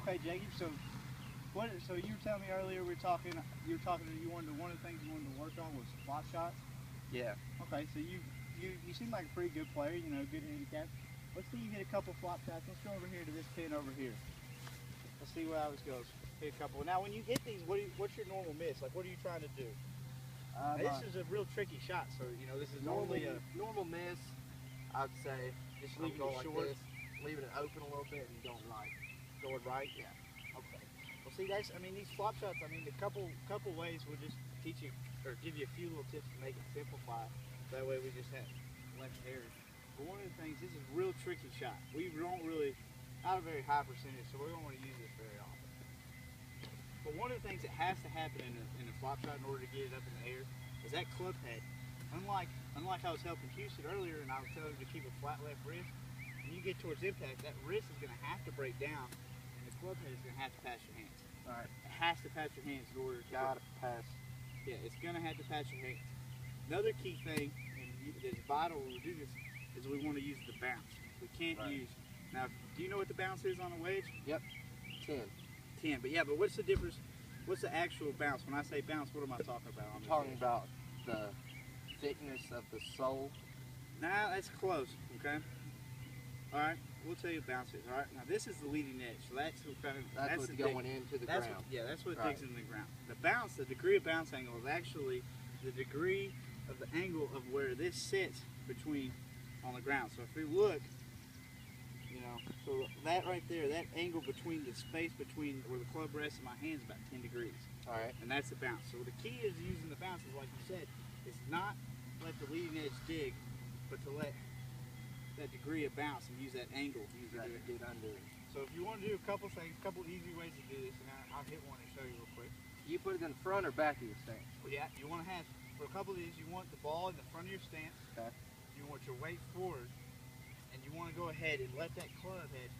Okay, Jacob. So what? So you were telling me earlier we were talking. You were talking. You wanted one of the things you wanted to work on was flop shots. Yeah. Okay. So you seem like a pretty good player. You know, good handicap. Let's see you hit a couple flop shots. Let's go over here to this pin over here. Let's see how this goes. Hit a couple. Now, when you hit these, what's your normal miss? Like, what are you trying to do? This is a real tricky shot. So you know, this is normally a normal miss. I'd say just I'm leaving going it like short. this, leaving it open a little bit and going right. Going right. Yeah. Okay. Well, see, that's. I mean, these flop shots. I mean, a couple ways we'll just teach you or give you a few little tips to make it simplify. That way, we just have less errors. But one of the things, this is a real tricky shot. We don't really, not a very high percentage, so we don't want to use this very often. But one of the things that has to happen in a flop shot in order to get it up in the air is that club head. Unlike I was helping Houston earlier and I was telling him to keep a flat left wrist, when you get towards impact, that wrist is going to have to break down and the club head is going to have to pass your hands. All right. It has to pass your hands in order to Gotta pass. Yeah, it's going to have to pass your hands. Another key thing that's vital when we do this is we want to use the bounce. We can't use, now do you know what the bounce is on a wedge? Yep. 10. 10, but yeah, but what's the difference? What's the actual bounce? When I say bounce, what am I talking about? I'm talking about the thickness of the sole. Nah, that's close, okay? Alright, we'll tell you what bounce is, alright? Now this is the leading edge, so that's what's going into the ground. That's what digs into the ground. The bounce, the degree of bounce angle is actually the degree of the angle of where this sits between on the ground. So if we look, you know, so that right there, that angle between the space between where the club rests and my hand is about 10 degrees. All right. And that's the bounce. So the key is using the bounce is like you said, is not let the leading edge dig, but to let that degree of bounce and use that angle. Use that to get under it. So if you want to do a couple things, a couple easy ways to do this, and I'll hit one and show you real quick. You put it in the front or back of your stance? Well, yeah, you want to have, for a couple of these, you want the ball in the front of your stance. Okay. You want your weight forward, and you want to go ahead and let that club head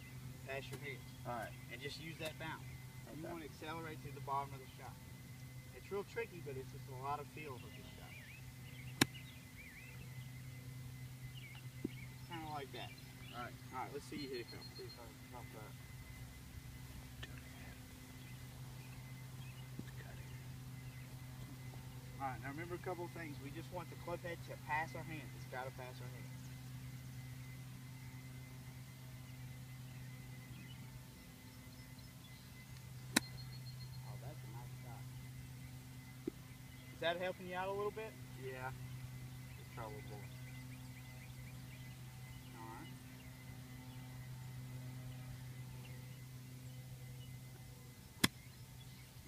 pass your hands. All right. And just use that bounce. Okay. You want to accelerate to the bottom of the shot. It's real tricky, but it's just a lot of feel for this shot. Kind of like that. All right. All right, let's see you hit a couple. See if I can top that. All right, now remember a couple of things. We just want the club head to pass our hands. It's got to pass our hands. Oh, that's a nice shot. Is that helping you out a little bit? Yeah. Let's try a little more. All right.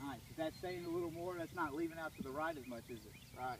All right, so that's saying a little more. That's not leaving out to the right as much, is it? Right.